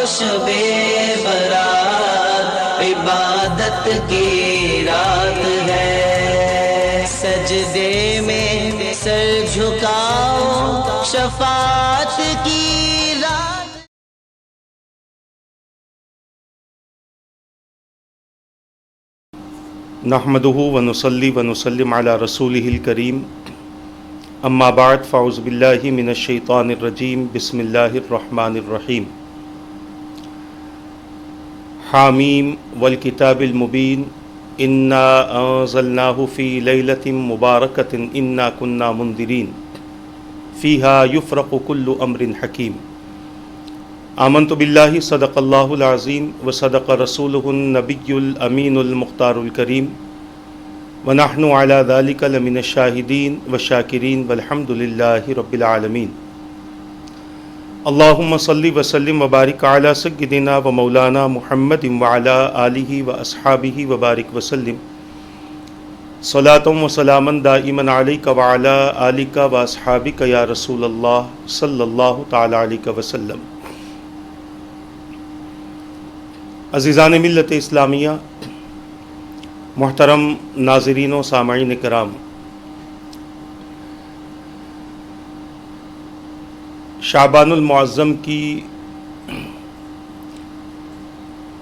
شب برات عبادت کی رات ہے، سجدے میں سر جھکاؤ شفاعت کی رات۔ نحمدہ ونصلی ونسلم علی رسولہ الکریم، اما بعد فاعوذ باللہ من الشیطان الرجیم، بسم اللہ الرحمن الرحیم۔ حامیم والکتاب المبین، انا انزلناہ فی لیلۃ مبارکۃ انا کنا منذرین فیہا یفرق کل امر حکیم۔ آمنت باللہ صدق اللہ العظیم وصدق رسولہ النبی الامین المختار الکریم، ونحن علی ذلک لمن الشاہدین والشاکرین والحمد للہ رب العالمین۔ اللہم صلی وسلم وبارک علی سیدنا و مولانا محمد وعلی آلہ واصحابہ وبارک وسلم، صلاۃ و سلاما دائما علیک وعلی آلک واصحابک یا رسول اللہ صلی اللہ تعالی علیہ وسلم۔ عزیزان ملت اسلامیہ، محترم ناظرین و سامعین کرام، شعبان المعظم کی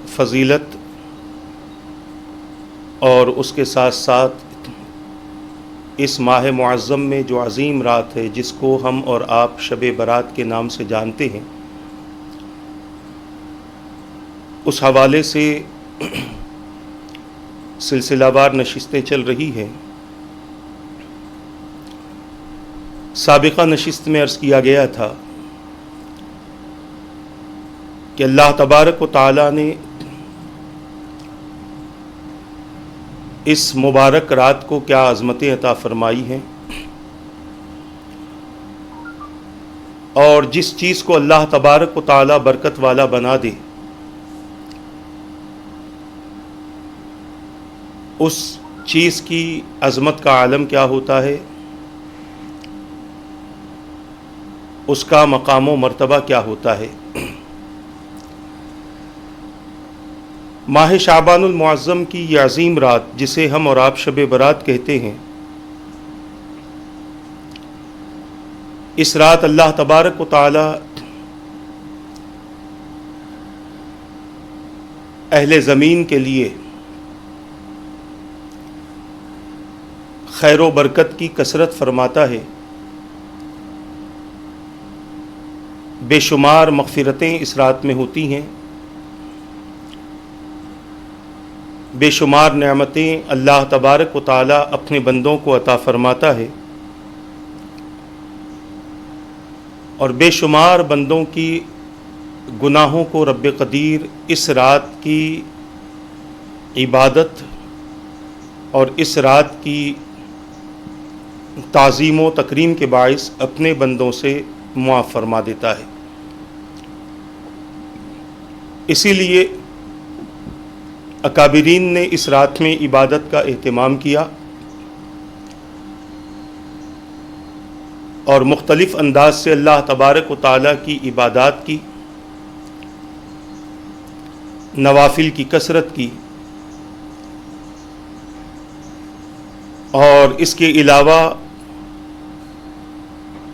فضیلت اور اس کے ساتھ ساتھ اس ماہ معظم میں جو عظیم رات ہے جس کو ہم اور آپ شب برات کے نام سے جانتے ہیں، اس حوالے سے سلسلہ وار نشستیں چل رہی ہیں۔ سابقہ نشست میں عرض کیا گیا تھا کہ اللہ تبارک و تعالی نے اس مبارک رات کو کیا عظمتیں عطا فرمائی ہیں، اور جس چیز کو اللہ تبارک و تعالی برکت والا بنا دے، اس چیز کی عظمت کا عالم کیا ہوتا ہے، اس کا مقام و مرتبہ کیا ہوتا ہے۔ ماہ شعبان المعظم کی یہ عظیم رات جسے ہم اور آپ شب برات کہتے ہیں، اس رات اللہ تبارک و تعالی اہل زمین کے لیے خیر و برکت کی کثرت فرماتا ہے۔ بے شمار مغفرتیں اس رات میں ہوتی ہیں، بے شمار نعمتیں اللہ تبارک و تعالی اپنے بندوں کو عطا فرماتا ہے، اور بے شمار بندوں کی گناہوں کو رب قدیر اس رات کی عبادت اور اس رات کی تعظیم و تکریم کے باعث اپنے بندوں سے معاف فرما دیتا ہے۔ اسی لیے اکابرین نے اس رات میں عبادت کا اہتمام کیا اور مختلف انداز سے اللہ تبارک و تعالیٰ کی عبادات کی، نوافل کی کثرت کی، اور اس کے علاوہ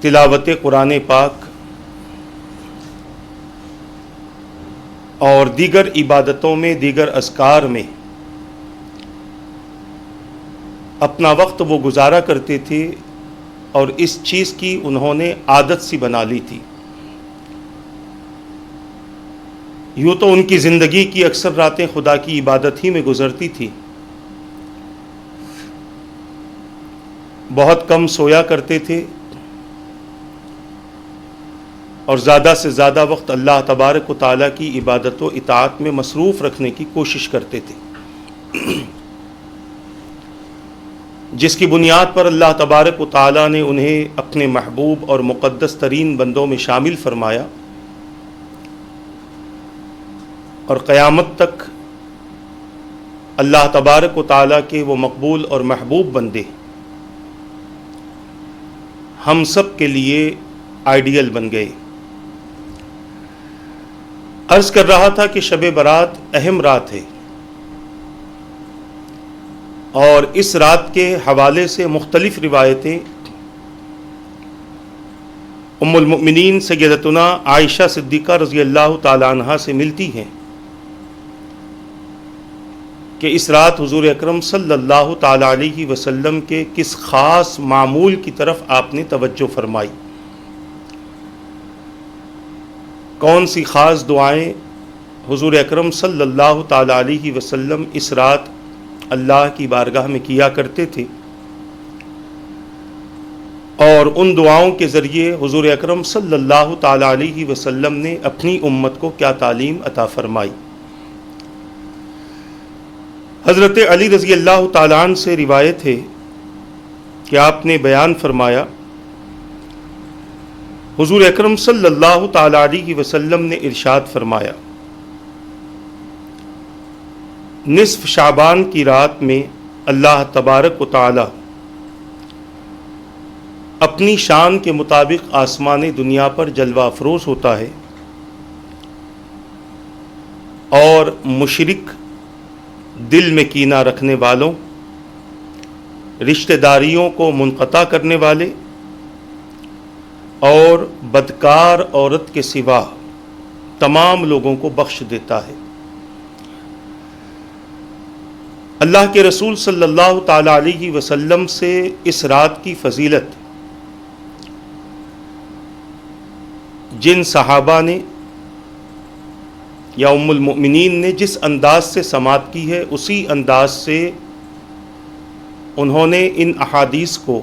تلاوت قرآن پاک اور دیگر عبادتوں میں، دیگر اذکار میں اپنا وقت وہ گزارا کرتے تھے، اور اس چیز کی انہوں نے عادت سی بنا لی تھی۔ یوں تو ان کی زندگی کی اکثر راتیں خدا کی عبادت ہی میں گزرتی تھی، بہت کم سویا کرتے تھے، اور زیادہ سے زیادہ وقت اللہ تبارک و تعالیٰ کی عبادت و اطاعت میں مصروف رکھنے کی کوشش کرتے تھے، جس کی بنیاد پر اللہ تبارک و تعالیٰ نے انہیں اپنے محبوب اور مقدس ترین بندوں میں شامل فرمایا، اور قیامت تک اللہ تبارک و تعالیٰ کے وہ مقبول اور محبوب بندے ہم سب کے لیے آئیڈیل بن گئے۔ عرض کر رہا تھا کہ شب برات اہم رات ہے، اور اس رات کے حوالے سے مختلف روایتیں ام المؤمنین سیدتنا عائشہ صدیقہ رضی اللہ تعالی عنہا سے ملتی ہیں کہ اس رات حضور اکرم صلی اللہ تعالی علیہ وسلم کے کس خاص معمول کی طرف آپ نے توجہ فرمائی، کون سی خاص دعائیں حضور اکرم صلی اللہ تعالی علیہ وسلم اس رات اللہ کی بارگاہ میں کیا کرتے تھے، اور ان دعاؤں کے ذریعے حضور اکرم صلی اللہ تعالی علیہ وسلم نے اپنی امت کو کیا تعلیم عطا فرمائی۔ حضرت علی رضی اللہ تعالیٰ عنہ سے روایت ہے کہ آپ نے بیان فرمایا، حضور اکرم صلی اللہ تعالی علیہ وسلم نے ارشاد فرمایا، نصف شعبان کی رات میں اللہ تبارک و تعالی اپنی شان کے مطابق آسمان دنیا پر جلوہ افروز ہوتا ہے، اور مشرک، دل میں کینہ رکھنے والوں، رشتہ داریوں کو منقطع کرنے والے اور بدکار عورت کے سوا تمام لوگوں کو بخش دیتا ہے۔ اللہ کے رسول صلی اللہ تعالی علیہ وسلم سے اس رات کی فضیلت جن صحابہ نے یا ام المؤمنین نے جس انداز سے سماعت کی ہے، اسی انداز سے انہوں نے ان احادیث کو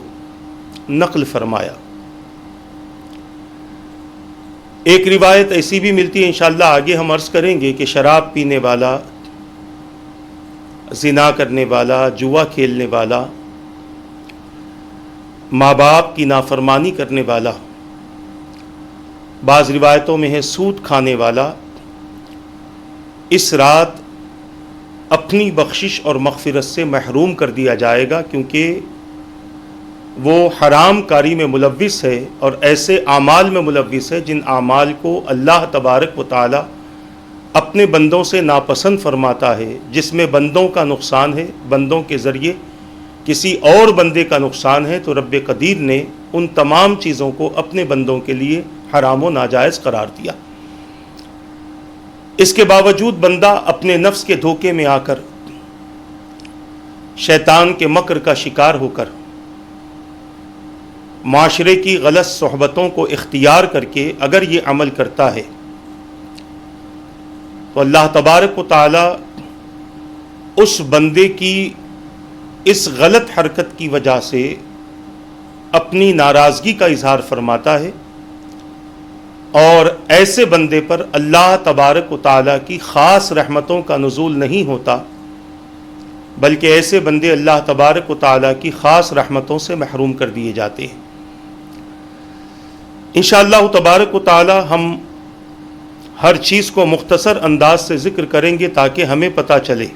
نقل فرمایا۔ ایک روایت ایسی بھی ملتی ہے، انشاءاللہ آگے ہم عرض کریں گے، کہ شراب پینے والا، زنا کرنے والا، جوا کھیلنے والا، ماں باپ کی نافرمانی کرنے والا، بعض روایتوں میں ہے سود کھانے والا، اس رات اپنی بخشش اور مغفرت سے محروم کر دیا جائے گا، کیونکہ وہ حرام کاری میں ملوث ہے اور ایسے اعمال میں ملوث ہے جن اعمال کو اللہ تبارک و تعالی اپنے بندوں سے ناپسند فرماتا ہے، جس میں بندوں کا نقصان ہے، بندوں کے ذریعے کسی اور بندے کا نقصان ہے، تو رب قدیر نے ان تمام چیزوں کو اپنے بندوں کے لیے حرام و ناجائز قرار دیا۔ اس کے باوجود بندہ اپنے نفس کے دھوکے میں آ کر، شیطان کے مکر کا شکار ہو کر، معاشرے کی غلط صحبتوں کو اختیار کر کے اگر یہ عمل کرتا ہے، تو اللہ تبارک و تعالی اس بندے کی اس غلط حرکت کی وجہ سے اپنی ناراضگی کا اظہار فرماتا ہے، اور ایسے بندے پر اللہ تبارک و تعالی کی خاص رحمتوں کا نزول نہیں ہوتا، بلکہ ایسے بندے اللہ تبارک و تعالی کی خاص رحمتوں سے محروم کر دیے جاتے ہیں۔ انشاءاللہ تبارک و تعالی ہم ہر چیز کو مختصر انداز سے ذکر کریں گے، تاکہ ہمیں پتہ چلے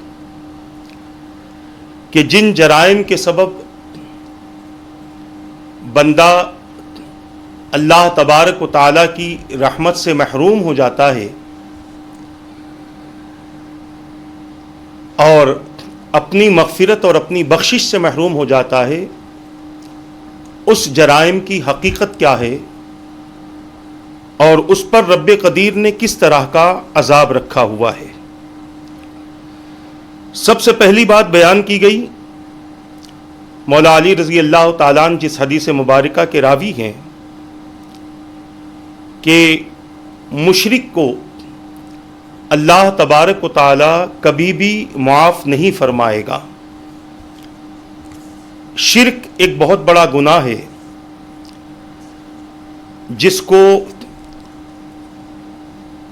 کہ جن جرائم کے سبب بندہ اللہ تبارک و تعالی کی رحمت سے محروم ہو جاتا ہے اور اپنی مغفرت اور اپنی بخشش سے محروم ہو جاتا ہے، اس جرائم کی حقیقت کیا ہے اور اس پر رب قدیر نے کس طرح کا عذاب رکھا ہوا ہے۔ سب سے پہلی بات بیان کی گئی، مولا علی رضی اللہ تعالیٰ عنہ جس حدیث مبارکہ کے راوی ہیں، کہ مشرک کو اللہ تبارک و تعالی کبھی بھی معاف نہیں فرمائے گا۔ شرک ایک بہت بڑا گناہ ہے،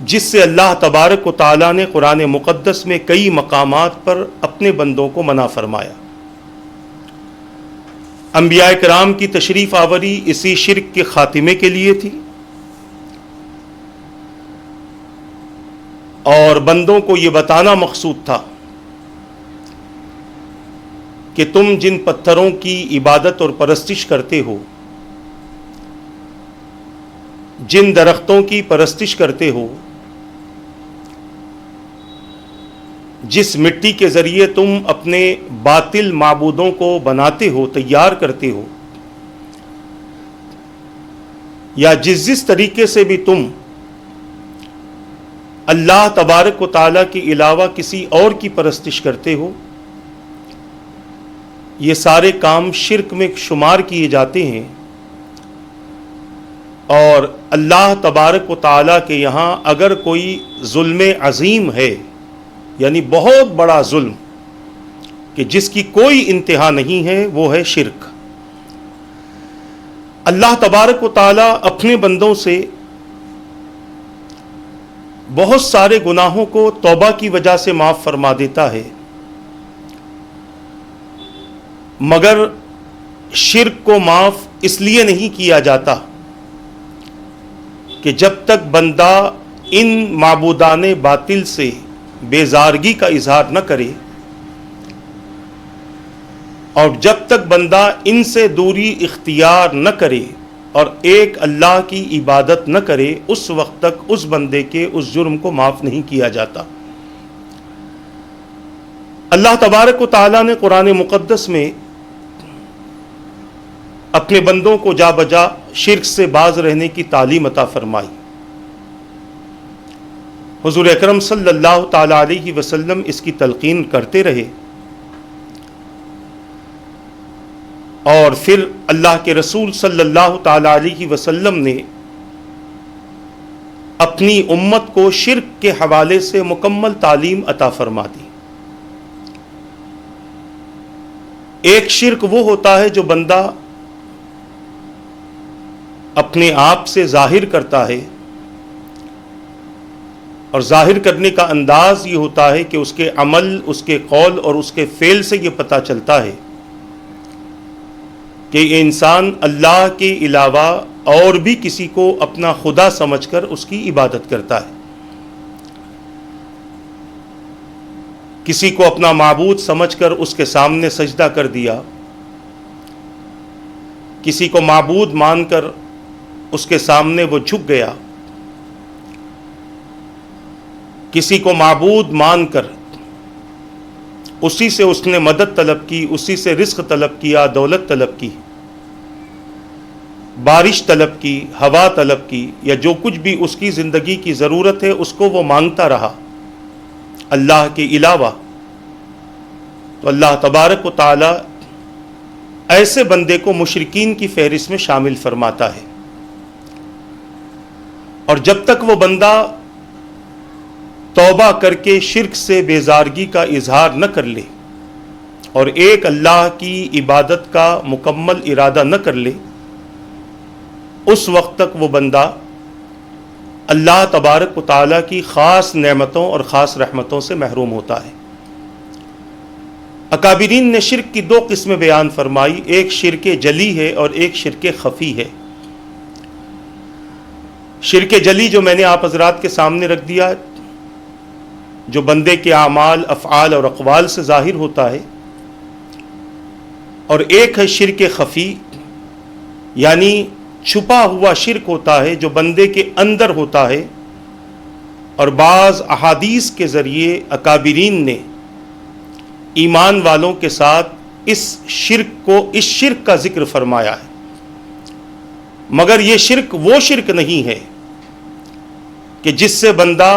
جس سے اللہ تبارک و تعالی نے قرآن مقدس میں کئی مقامات پر اپنے بندوں کو منع فرمایا۔ انبیاء کرام کی تشریف آوری اسی شرک کے خاتمے کے لیے تھی، اور بندوں کو یہ بتانا مقصود تھا کہ تم جن پتھروں کی عبادت اور پرستش کرتے ہو، جن درختوں کی پرستش کرتے ہو، جس مٹی کے ذریعے تم اپنے باطل معبودوں کو بناتے ہو، تیار کرتے ہو، یا جس طریقے سے بھی تم اللہ تبارک و تعالیٰ کے علاوہ کسی اور کی پرستش کرتے ہو، یہ سارے کام شرک میں شمار کیے جاتے ہیں۔ اور اللہ تبارک و تعالیٰ کے یہاں اگر کوئی ظلم عظیم ہے، یعنی بہت بڑا ظلم کہ جس کی کوئی انتہا نہیں ہے، وہ ہے شرک۔ اللہ تبارک و تعالیٰ اپنے بندوں سے بہت سارے گناہوں کو توبہ کی وجہ سے معاف فرما دیتا ہے، مگر شرک کو معاف اس لیے نہیں کیا جاتا کہ جب تک بندہ ان معبودان باطل سے بیزارگی کا اظہار نہ کرے، اور جب تک بندہ ان سے دوری اختیار نہ کرے اور ایک اللہ کی عبادت نہ کرے، اس وقت تک اس بندے کے اس جرم کو معاف نہیں کیا جاتا۔ اللہ تبارک و تعالیٰ نے قرآن مقدس میں اپنے بندوں کو جا بجا شرک سے باز رہنے کی تعلیم عطا فرمائی۔ حضور اکرم صلی اللہ تعالی علیہ وسلم اس کی تلقین کرتے رہے، اور پھر اللہ کے رسول صلی اللہ تعالی علیہ وسلم نے اپنی امت کو شرک کے حوالے سے مکمل تعلیم عطا فرما دی۔ ایک شرک وہ ہوتا ہے جو بندہ اپنے آپ سے ظاہر کرتا ہے، اور ظاہر کرنے کا انداز یہ ہوتا ہے کہ اس کے عمل، اس کے قول اور اس کے فعل سے یہ پتہ چلتا ہے کہ یہ انسان اللہ کے علاوہ اور بھی کسی کو اپنا خدا سمجھ کر اس کی عبادت کرتا ہے، کسی کو اپنا معبود سمجھ کر اس کے سامنے سجدہ کر دیا، کسی کو معبود مان کر اس کے سامنے وہ جھک گیا، کسی کو معبود مان کر اسی سے اس نے مدد طلب کی، اسی سے رزق طلب کیا، دولت طلب کی، بارش طلب کی، ہوا طلب کی، یا جو کچھ بھی اس کی زندگی کی ضرورت ہے اس کو وہ مانگتا رہا اللہ کے علاوہ۔ تو اللہ تبارک و تعالی ایسے بندے کو مشرکین کی فہرست میں شامل فرماتا ہے، اور جب تک وہ بندہ توبہ کر کے شرک سے بیزارگی کا اظہار نہ کر لے اور ایک اللہ کی عبادت کا مکمل ارادہ نہ کر لے، اس وقت تک وہ بندہ اللہ تبارک و تعالیٰ کی خاص نعمتوں اور خاص رحمتوں سے محروم ہوتا ہے۔ اکابرین نے شرک کی دو قسمیں بیان فرمائی، ایک شرک جلی ہے اور ایک شرک خفی ہے۔ شرک جلی جو میں نے آپ حضرات کے سامنے رکھ دیا، جو بندے کے اعمال، افعال اور اقوال سے ظاہر ہوتا ہے، اور ایک ہے شرک خفی، یعنی چھپا ہوا شرک ہوتا ہے جو بندے کے اندر ہوتا ہے، اور بعض احادیث کے ذریعے اکابرین نے ایمان والوں کے ساتھ اس شرک کا ذکر فرمایا ہے، مگر یہ شرک وہ شرک نہیں ہے کہ جس سے بندہ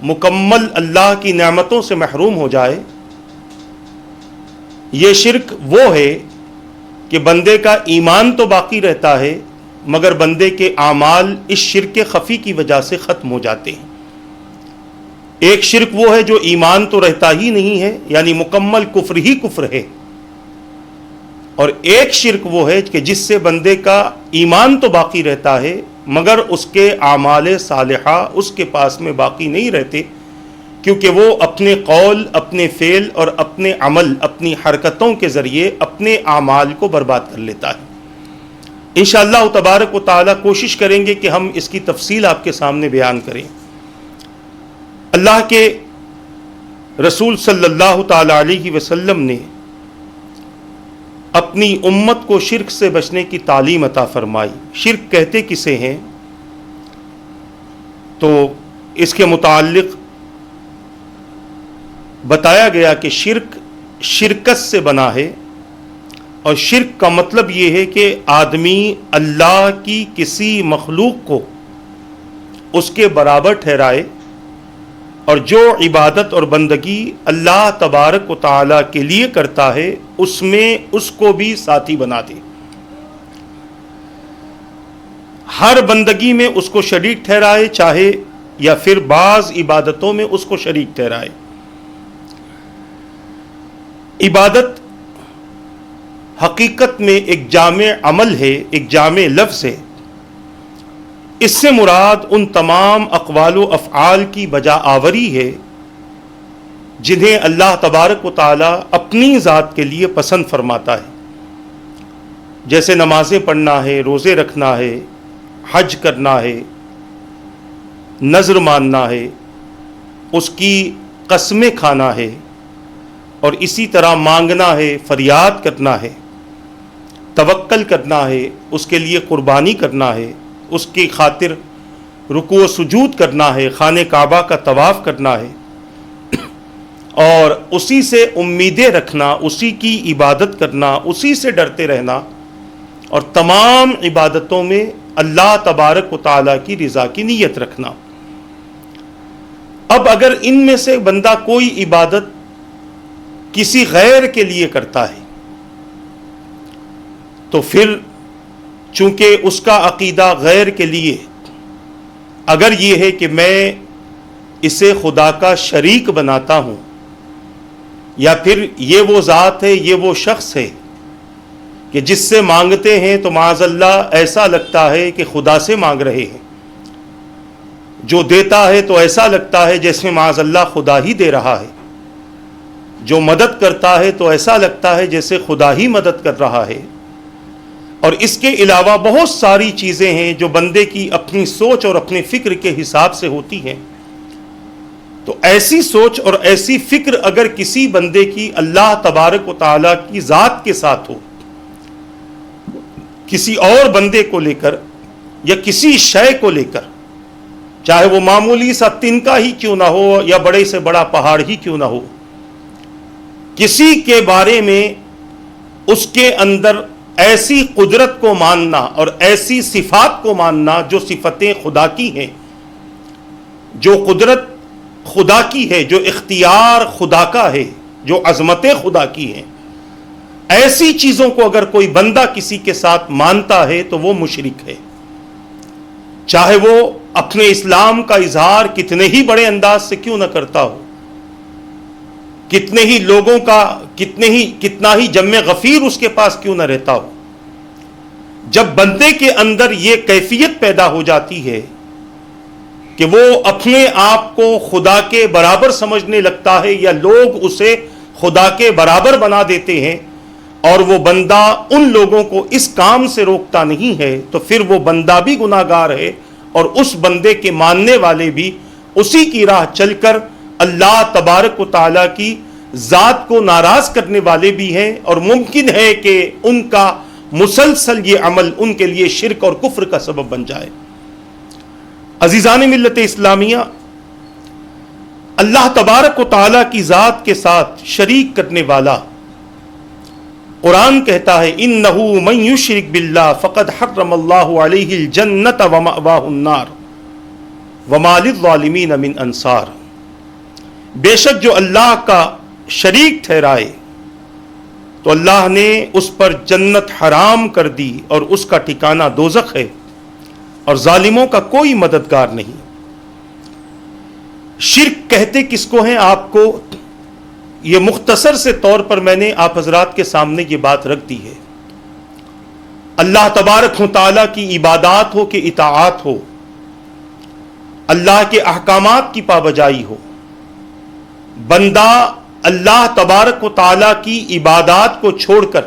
مکمل اللہ کی نعمتوں سے محروم ہو جائے۔ یہ شرک وہ ہے کہ بندے کا ایمان تو باقی رہتا ہے، مگر بندے کے اعمال اس شرک خفی کی وجہ سے ختم ہو جاتے ہیں۔ ایک شرک وہ ہے جو ایمان تو رہتا ہی نہیں ہے، یعنی مکمل کفر ہی کفر ہے، اور ایک شرک وہ ہے کہ جس سے بندے کا ایمان تو باقی رہتا ہے، مگر اس کے اعمال صالحہ اس کے پاس میں باقی نہیں رہتے، کیونکہ وہ اپنے قول، اپنے فعل اور اپنے عمل، اپنی حرکتوں کے ذریعے اپنے اعمال کو برباد کر لیتا ہے۔ انشاءاللہ تبارک و تعالی کوشش کریں گے کہ ہم اس کی تفصیل آپ کے سامنے بیان کریں۔ اللہ کے رسول صلی اللہ تعالی علیہ وسلم نے اپنی امت کو شرک سے بچنے کی تعلیم عطا فرمائی۔ شرک کہتے کسے ہیں؟ تو اس کے متعلق بتایا گیا کہ شرک شرکت سے بنا ہے، اور شرک کا مطلب یہ ہے کہ آدمی اللہ کی کسی مخلوق کو اس کے برابر ٹھہرائے، اور جو عبادت اور بندگی اللہ تبارک و تعالیٰ کے لیے کرتا ہے اس میں اس کو بھی ساتھی بنا دے، ہر بندگی میں اس کو شریک ٹھہرائے، چاہے یا پھر بعض عبادتوں میں اس کو شریک ٹھہرائے۔ عبادت حقیقت میں ایک جامع عمل ہے، ایک جامع لفظ ہے۔ اس سے مراد ان تمام اقوال و افعال کی بجا آوری ہے جنہیں اللہ تبارک و تعالی اپنی ذات کے لیے پسند فرماتا ہے، جیسے نمازیں پڑھنا ہے، روزے رکھنا ہے، حج کرنا ہے، نذر ماننا ہے، اس کی قسمیں کھانا ہے، اور اسی طرح مانگنا ہے، فریاد کرنا ہے، توکل کرنا ہے، اس کے لیے قربانی کرنا ہے، اس کی خاطر رکوع و سجود کرنا ہے، خانہ کعبہ کا طواف کرنا ہے، اور اسی سے امیدیں رکھنا، اسی کی عبادت کرنا، اسی سے ڈرتے رہنا، اور تمام عبادتوں میں اللہ تبارک و تعالیٰ کی رضا کی نیت رکھنا۔ اب اگر ان میں سے بندہ کوئی عبادت کسی غیر کے لیے کرتا ہے تو پھر چونکہ اس کا عقیدہ غیر کے لیے اگر یہ ہے کہ میں اسے خدا کا شریک بناتا ہوں، یا پھر یہ وہ ذات ہے، یہ وہ شخص ہے کہ جس سے مانگتے ہیں تو معاذ اللہ ایسا لگتا ہے کہ خدا سے مانگ رہے ہیں، جو دیتا ہے تو ایسا لگتا ہے جیسے معاذ اللہ خدا ہی دے رہا ہے، جو مدد کرتا ہے تو ایسا لگتا ہے جیسے خدا ہی مدد کر رہا ہے، اور اس کے علاوہ بہت ساری چیزیں ہیں جو بندے کی اپنی سوچ اور اپنے فکر کے حساب سے ہوتی ہیں۔ تو ایسی سوچ اور ایسی فکر اگر کسی بندے کی اللہ تبارک و تعالیٰ کی ذات کے ساتھ ہو، کسی اور بندے کو لے کر یا کسی شے کو لے کر، چاہے وہ معمولی سا تنکا ہی کیوں نہ ہو یا بڑے سے بڑا پہاڑ ہی کیوں نہ ہو، کسی کے بارے میں اس کے اندر ایسی قدرت کو ماننا اور ایسی صفات کو ماننا جو صفتیں خدا کی ہیں، جو قدرت خدا کی ہے، جو اختیار خدا کا ہے، جو عظمتیں خدا کی ہیں، ایسی چیزوں کو اگر کوئی بندہ کسی کے ساتھ مانتا ہے تو وہ مشرک ہے، چاہے وہ اپنے اسلام کا اظہار کتنے ہی بڑے انداز سے کیوں نہ کرتا ہو، کتنے ہی لوگوں کا کتنا ہی جمع غفیر اس کے پاس کیوں نہ رہتا ہو۔ جب بندے کے اندر یہ کیفیت پیدا ہو جاتی ہے کہ وہ اپنے آپ کو خدا کے برابر سمجھنے لگتا ہے یا لوگ اسے خدا کے برابر بنا دیتے ہیں، اور وہ بندہ ان لوگوں کو اس کام سے روکتا نہیں ہے، تو پھر وہ بندہ بھی گناہگار ہے، اور اس بندے کے ماننے والے بھی اسی کی راہ چل کر اللہ تبارک و تعالیٰ کی ذات کو ناراض کرنے والے بھی ہیں، اور ممکن ہے کہ ان کا مسلسل یہ عمل ان کے لیے شرک اور کفر کا سبب بن جائے۔ عزیزان ملت اسلامیہ، اللہ تبارک و تعالیٰ کی ذات کے ساتھ شریک کرنے والا، قرآن کہتا ہے انہ من یشرک باللہ فقد حرم اللہ علیہ الجنۃ ومأواہ النار وما للظالمین من انصار۔ بے شک جو اللہ کا شریک ٹھہرائے تو اللہ نے اس پر جنت حرام کر دی، اور اس کا ٹھکانہ دوزخ ہے، اور ظالموں کا کوئی مددگار نہیں۔ شرک کہتے کس کو ہیں؟ آپ کو یہ مختصر سے طور پر میں نے آپ حضرات کے سامنے یہ بات رکھ دی ہے۔ اللہ تبارک و تعالیٰ کی عبادات ہو کہ اطاعت ہو، اللہ کے احکامات کی پابجائی ہو، بندہ اللہ تبارک و تعالیٰ کی عبادات کو چھوڑ کر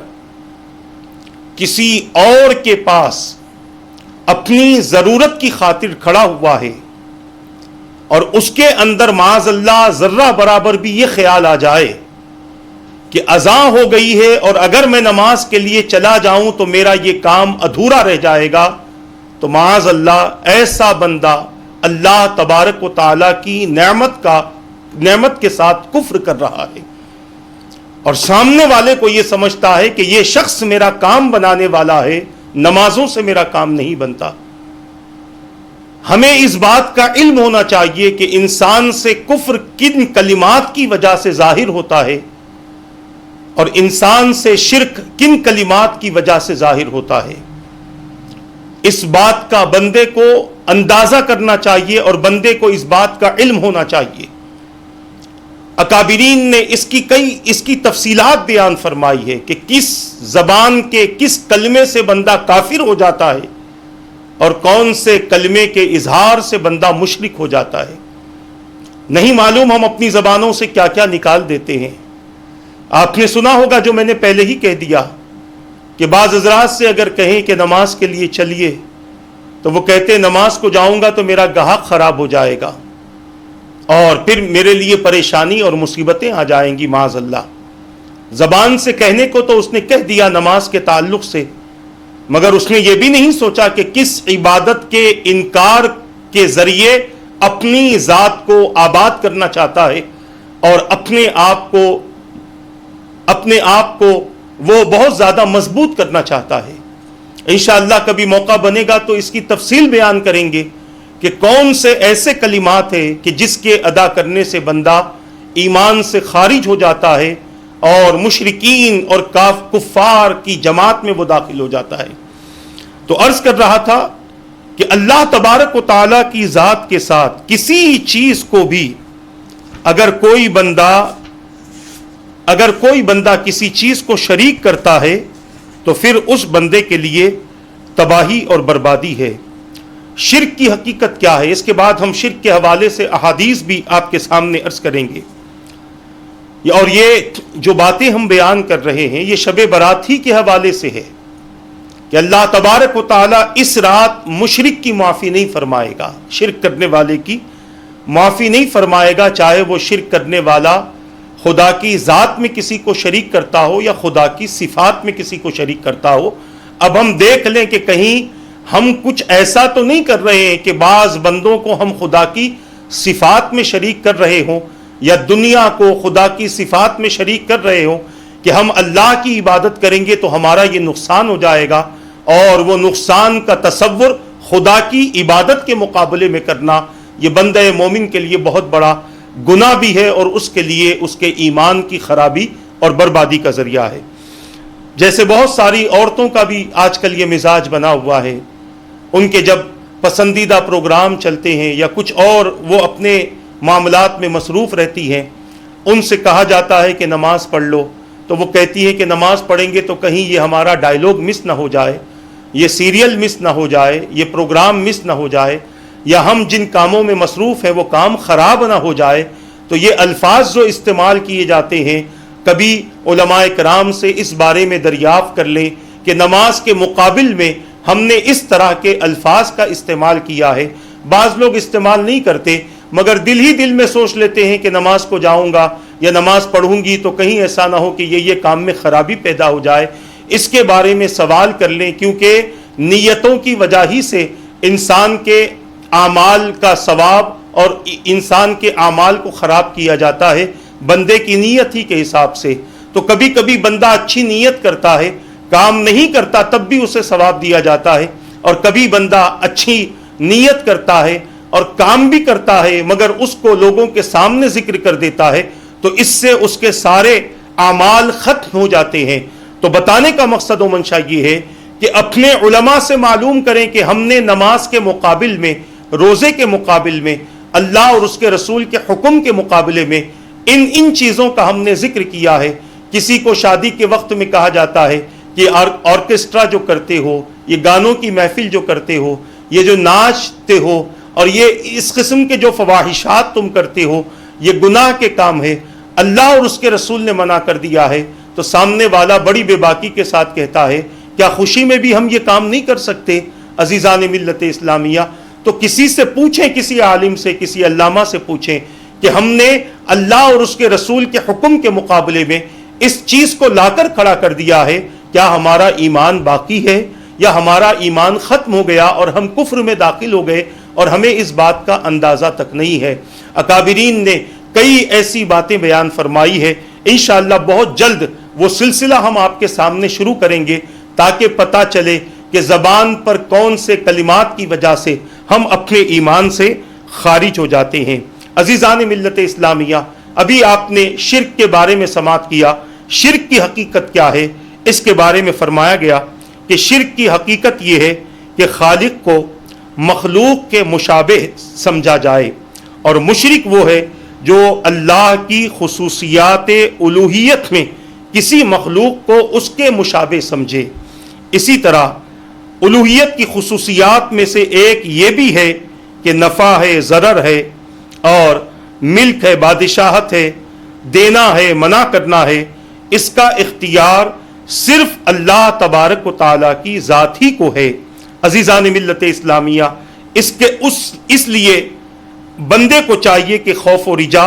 کسی اور کے پاس اپنی ضرورت کی خاطر کھڑا ہوا ہے، اور اس کے اندر معاذ اللہ ذرہ برابر بھی یہ خیال آ جائے کہ اذان ہو گئی ہے اور اگر میں نماز کے لیے چلا جاؤں تو میرا یہ کام ادھورا رہ جائے گا، تو معاذ اللہ ایسا بندہ اللہ تبارک و تعالیٰ کی نعمت کا نعمت کے ساتھ کفر کر رہا ہے، اور سامنے والے کو یہ سمجھتا ہے کہ یہ شخص میرا کام بنانے والا ہے، نمازوں سے میرا کام نہیں بنتا۔ ہمیں اس بات کا علم ہونا چاہیے کہ انسان سے کفر کن کلمات کی وجہ سے ظاہر ہوتا ہے، اور انسان سے شرک کن کلمات کی وجہ سے ظاہر ہوتا ہے۔ اس بات کا بندے کو اندازہ کرنا چاہیے اور بندے کو اس بات کا علم ہونا چاہیے۔ اکابرین نے اس کی تفصیلات بیان فرمائی ہے کہ کس زبان کے کس کلمے سے بندہ کافر ہو جاتا ہے اور کون سے کلمے کے اظہار سے بندہ مشرک ہو جاتا ہے۔ نہیں معلوم ہم اپنی زبانوں سے کیا کیا نکال دیتے ہیں۔ آپ نے سنا ہوگا جو میں نے پہلے ہی کہہ دیا کہ بعض حضرات سے اگر کہیں کہ نماز کے لیے چلیے تو وہ کہتے ہیں نماز کو جاؤں گا تو میرا گاہک خراب ہو جائے گا اور پھر میرے لیے پریشانی اور مصیبتیں آ جائیں گی معاذ اللہ۔ زبان سے کہنے کو تو اس نے کہہ دیا نماز کے تعلق سے، مگر اس نے یہ بھی نہیں سوچا کہ کس عبادت کے انکار کے ذریعے اپنی ذات کو آباد کرنا چاہتا ہے اور اپنے آپ کو وہ بہت زیادہ مضبوط کرنا چاہتا ہے۔ انشاءاللہ کبھی موقع بنے گا تو اس کی تفصیل بیان کریں گے کہ کون سے ایسے کلمات ہیں کہ جس کے ادا کرنے سے بندہ ایمان سے خارج ہو جاتا ہے اور مشرکین اور کفار کی جماعت میں وہ داخل ہو جاتا ہے۔ تو عرض کر رہا تھا کہ اللہ تبارک و تعالیٰ کی ذات کے ساتھ کسی چیز کو بھی اگر کوئی بندہ کسی چیز کو شریک کرتا ہے تو پھر اس بندے کے لیے تباہی اور بربادی ہے۔ شرک کی حقیقت کیا ہے، اس کے بعد ہم شرک کے حوالے سے احادیث بھی آپ کے سامنے عرض کریں گے، اور یہ جو باتیں ہم بیان کر رہے ہیں یہ شب برات ہی کے حوالے سے ہے کہ اللہ تبارک و تعالیٰ اس رات مشرک کی معافی نہیں فرمائے گا، شرک کرنے والے کی معافی نہیں فرمائے گا، چاہے وہ شرک کرنے والا خدا کی ذات میں کسی کو شریک کرتا ہو یا خدا کی صفات میں کسی کو شریک کرتا ہو۔ اب ہم دیکھ لیں کہ کہیں ہم کچھ ایسا تو نہیں کر رہے ہیں کہ بعض بندوں کو ہم خدا کی صفات میں شریک کر رہے ہوں یا دنیا کو خدا کی صفات میں شریک کر رہے ہوں کہ ہم اللہ کی عبادت کریں گے تو ہمارا یہ نقصان ہو جائے گا، اور وہ نقصان کا تصور خدا کی عبادت کے مقابلے میں کرنا یہ بندہ مومن کے لیے بہت بڑا گناہ بھی ہے اور اس کے لیے اس کے ایمان کی خرابی اور بربادی کا ذریعہ ہے۔ جیسے بہت ساری عورتوں کا بھی آج کل یہ مزاج بنا ہوا ہے، ان کے جب پسندیدہ پروگرام چلتے ہیں یا کچھ اور وہ اپنے معاملات میں مصروف رہتی ہیں، ان سے کہا جاتا ہے کہ نماز پڑھ لو تو وہ کہتی ہے کہ نماز پڑھیں گے تو کہیں یہ ہمارا ڈائیلاگ مس نہ ہو جائے، یہ سیریل مس نہ ہو جائے، یہ پروگرام مس نہ ہو جائے، یا ہم جن کاموں میں مصروف ہیں وہ کام خراب نہ ہو جائے۔ تو یہ الفاظ جو استعمال کیے جاتے ہیں، کبھی علماء کرام سے اس بارے میں دریافت کر لیں کہ نماز کے مقابل میں ہم نے اس طرح کے الفاظ کا استعمال کیا ہے۔ بعض لوگ استعمال نہیں کرتے مگر دل ہی دل میں سوچ لیتے ہیں کہ نماز کو جاؤں گا یا نماز پڑھوں گی تو کہیں ایسا نہ ہو کہ یہ کام میں خرابی پیدا ہو جائے۔ اس کے بارے میں سوال کر لیں، کیونکہ نیتوں کی وجہ ہی سے انسان کے اعمال کا ثواب اور انسان کے اعمال کو خراب کیا جاتا ہے بندے کی نیت ہی کے حساب سے۔ تو کبھی کبھی بندہ اچھی نیت کرتا ہے، کام نہیں کرتا تب بھی اسے ثواب دیا جاتا ہے، اور کبھی بندہ اچھی نیت کرتا ہے اور کام بھی کرتا ہے مگر اس کو لوگوں کے سامنے ذکر کر دیتا ہے تو اس سے اس کے سارے اعمال ختم ہو جاتے ہیں۔ تو بتانے کا مقصد و منشا یہ ہے کہ اپنے علماء سے معلوم کریں کہ ہم نے نماز کے مقابل میں، روزے کے مقابل میں، اللہ اور اس کے رسول کے حکم کے مقابلے میں ان چیزوں کا ہم نے ذکر کیا ہے۔ کسی کو شادی کے وقت میں کہا جاتا ہے کہ آرکیسٹرا جو کرتے ہو، یہ گانوں کی محفل جو کرتے ہو، یہ جو ناچتے ہو اور یہ اس قسم کے جو فواحشات تم کرتے ہو، یہ گناہ کے کام ہے، اللہ اور اس کے رسول نے منع کر دیا ہے۔ تو سامنے والا بڑی بے باکی کے ساتھ کہتا ہے کیا خوشی میں بھی ہم یہ کام نہیں کر سکتے؟ عزیزان ملت اسلامیہ، تو کسی سے پوچھیں، کسی عالم سے، کسی علامہ سے پوچھیں کہ ہم نے اللہ اور اس کے رسول کے حکم کے مقابلے میں اس چیز کو لا کر کھڑا کر دیا ہے، کیا ہمارا ایمان باقی ہے یا ہمارا ایمان ختم ہو گیا اور ہم کفر میں داخل ہو گئے اور ہمیں اس بات کا اندازہ تک نہیں ہے۔ اکابرین نے کئی ایسی باتیں بیان فرمائی ہے. انشاءاللہ بہت جلد وہ سلسلہ ہم آپ کے سامنے شروع کریں گے تاکہ پتہ چلے کہ زبان پر کون سے کلمات کی وجہ سے ہم اپنے ایمان سے خارج ہو جاتے ہیں. عزیزان ملت اسلامیہ، ابھی آپ نے شرک کے بارے میں سماعت کیا. شرک کی حقیقت کیا ہے؟ اس کے بارے میں فرمایا گیا کہ شرک کی حقیقت یہ ہے کہ خالق کو مخلوق کے مشابہ سمجھا جائے، اور مشرک وہ ہے جو اللہ کی خصوصیات الوہیت میں کسی مخلوق کو اس کے مشابہ سمجھے. اسی طرح الوہیت کی خصوصیات میں سے ایک یہ بھی ہے کہ نفع ہے، ضرر ہے، اور ملک ہے، بادشاہت ہے، دینا ہے، منع کرنا ہے. اس کا اختیار صرف اللہ تبارک و تعالیٰ کی ذات ہی کو ہے. عزیزان ملت اسلامیہ، اس لیے بندے کو چاہیے کہ خوف و رجا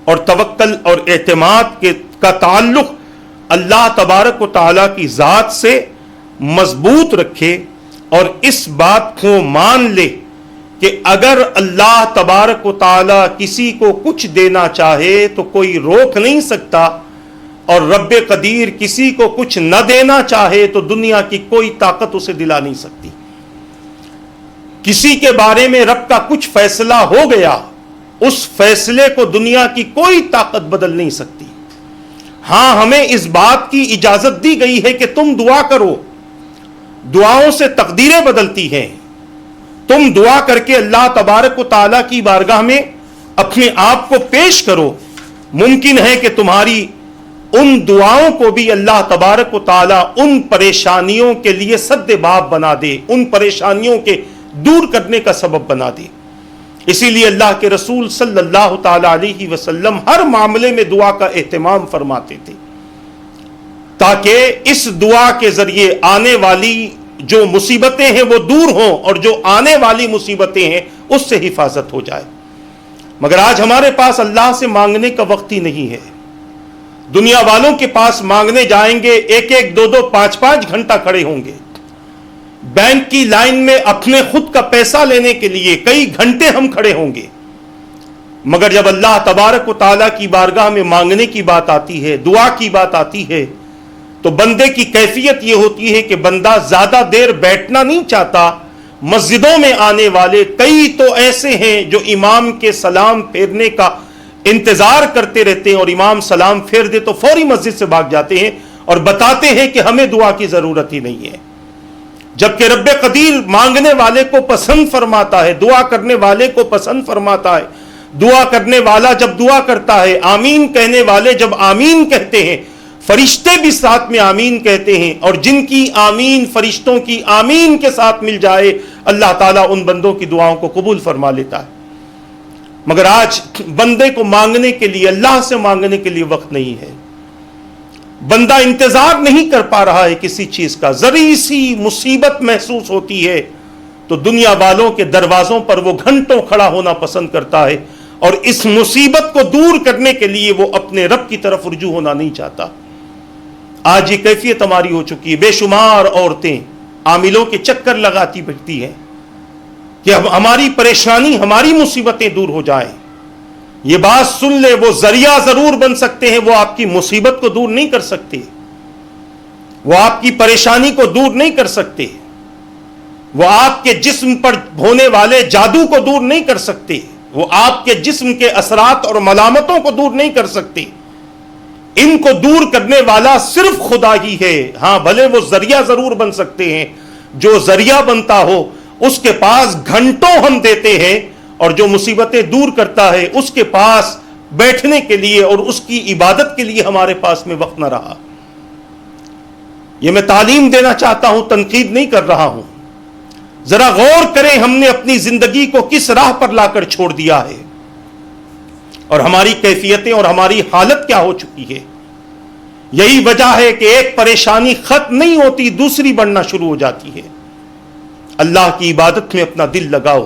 اور توکل اور اعتماد کا تعلق اللہ تبارک و تعالیٰ کی ذات سے مضبوط رکھے، اور اس بات کو مان لے کہ اگر اللہ تبارک و تعالیٰ کسی کو کچھ دینا چاہے تو کوئی روک نہیں سکتا، اور رب قدیر کسی کو کچھ نہ دینا چاہے تو دنیا کی کوئی طاقت اسے دلا نہیں سکتی. کسی کے بارے میں رب کا کچھ فیصلہ ہو گیا، اس فیصلے کو دنیا کی کوئی طاقت بدل نہیں سکتی. ہاں، ہمیں اس بات کی اجازت دی گئی ہے کہ تم دعا کرو، دعاؤں سے تقدیریں بدلتی ہیں. تم دعا کر کے اللہ تبارک و تعالیٰ کی بارگاہ میں اپنے آپ کو پیش کرو. ممکن ہے کہ تمہاری ان دعاؤں کو بھی اللہ تبارک و تعالیٰ ان پریشانیوں کے لیے سد باب بنا دے، ان پریشانیوں کے دور کرنے کا سبب بنا دے. اسی لیے اللہ کے رسول صلی اللہ تعالیٰ علیہ وسلم ہر معاملے میں دعا کا اہتمام فرماتے تھے، تاکہ اس دعا کے ذریعے آنے والی جو مصیبتیں ہیں وہ دور ہوں، اور جو آنے والی مصیبتیں ہیں اس سے حفاظت ہو جائے. مگر آج ہمارے پاس اللہ سے مانگنے کا وقت ہی نہیں ہے. دنیا والوں کے پاس مانگنے جائیں گے، ایک ایک دو دو پانچ پانچ گھنٹہ کھڑے ہوں گے. بینک کی لائن میں اپنے خود کا پیسہ لینے کے لیے کئی گھنٹے ہم کھڑے ہوں گے. مگر جب اللہ تبارک و تعالیٰ کی بارگاہ میں مانگنے کی بات آتی ہے، دعا کی بات آتی ہے، تو بندے کی کیفیت یہ ہوتی ہے کہ بندہ زیادہ دیر بیٹھنا نہیں چاہتا. مسجدوں میں آنے والے کئی تو ایسے ہیں جو امام کے سلام پھیرنے کا انتظار کرتے رہتے ہیں، اور امام سلام پھیر دے تو فوری مسجد سے بھاگ جاتے ہیں اور بتاتے ہیں کہ ہمیں دعا کی ضرورت ہی نہیں ہے. جبکہ رب قدیر مانگنے والے کو پسند فرماتا ہے، دعا کرنے والے کو پسند فرماتا ہے. دعا کرنے والا جب دعا کرتا ہے، آمین کہنے والے جب آمین کہتے ہیں، فرشتے بھی ساتھ میں آمین کہتے ہیں، اور جن کی آمین فرشتوں کی آمین کے ساتھ مل جائے، اللہ تعالیٰ ان بندوں کی دعاؤں کو قبول فرما لیتا ہے. مگر آج بندے کو مانگنے کے لیے، اللہ سے مانگنے کے لیے وقت نہیں ہے. بندہ انتظار نہیں کر پا رہا ہے کسی چیز کا. ذری سی مصیبت محسوس ہوتی ہے تو دنیا والوں کے دروازوں پر وہ گھنٹوں کھڑا ہونا پسند کرتا ہے، اور اس مصیبت کو دور کرنے کے لیے وہ اپنے رب کی طرف رجوع ہونا نہیں چاہتا. آج یہ کیفیت ہماری ہو چکی ہے. بے شمار عورتیں عاملوں کے چکر لگاتی پھرتی ہیں کہ ہماری پریشانی، ہماری مصیبتیں دور ہو جائیں. یہ بات سن لے، وہ ذریعہ ضرور بن سکتے ہیں، وہ آپ کی مصیبت کو دور نہیں کر سکتے، وہ آپ کی پریشانی کو دور نہیں کر سکتے، وہ آپ کے جسم پر ہونے والے جادو کو دور نہیں کر سکتے، وہ آپ کے جسم کے اثرات اور ملامتوں کو دور نہیں کر سکتے. ان کو دور کرنے والا صرف خدا ہی ہے. ہاں، بھلے وہ ذریعہ ضرور بن سکتے ہیں. جو ذریعہ بنتا ہو اس کے پاس گھنٹوں ہم دیتے ہیں، اور جو مصیبتیں دور کرتا ہے اس کے پاس بیٹھنے کے لیے اور اس کی عبادت کے لیے ہمارے پاس میں وقت نہ رہا. یہ میں تعلیم دینا چاہتا ہوں، تنقید نہیں کر رہا ہوں. ذرا غور کریں ہم نے اپنی زندگی کو کس راہ پر لا کر چھوڑ دیا ہے، اور ہماری کیفیتیں اور ہماری حالت کیا ہو چکی ہے. یہی وجہ ہے کہ ایک پریشانی ختم نہیں ہوتی، دوسری بڑھنا شروع ہو جاتی ہے. اللہ کی عبادت میں اپنا دل لگاؤ،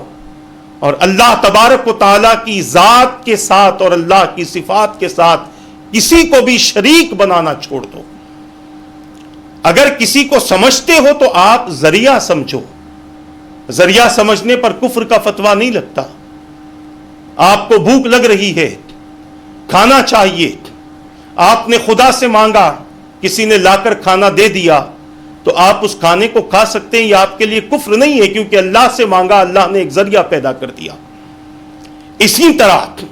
اور اللہ تبارک و تعالیٰ کی ذات کے ساتھ اور اللہ کی صفات کے ساتھ کسی کو بھی شریک بنانا چھوڑ دو. اگر کسی کو سمجھتے ہو تو آپ ذریعہ سمجھو. ذریعہ سمجھنے پر کفر کا فتویٰ نہیں لگتا. آپ کو بھوک لگ رہی ہے، کھانا چاہیے، آپ نے خدا سے مانگا، کسی نے لا کر کھانا دے دیا، تو آپ اس کھانے کو کھا سکتے ہیں، یہ آپ کے لیے کفر نہیں ہے، کیونکہ اللہ سے مانگا، اللہ نے ایک ذریعہ پیدا کر دیا۔ اسی طرح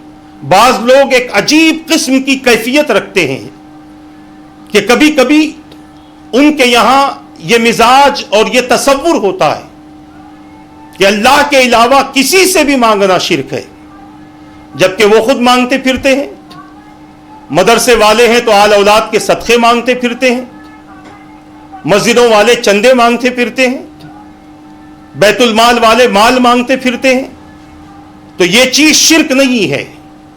بعض لوگ ایک عجیب قسم کی کیفیت رکھتے ہیں کہ کبھی کبھی ان کے یہاں یہ مزاج اور یہ تصور ہوتا ہے کہ اللہ کے علاوہ کسی سے بھی مانگنا شرک ہے، جبکہ وہ خود مانگتے پھرتے ہیں۔ مدرسے والے ہیں تو آل اولاد کے صدقے مانگتے پھرتے ہیں، مسجدوں والے چندے مانگتے پھرتے ہیں، بیت المال والے مال مانگتے پھرتے ہیں، تو یہ چیز شرک نہیں ہے۔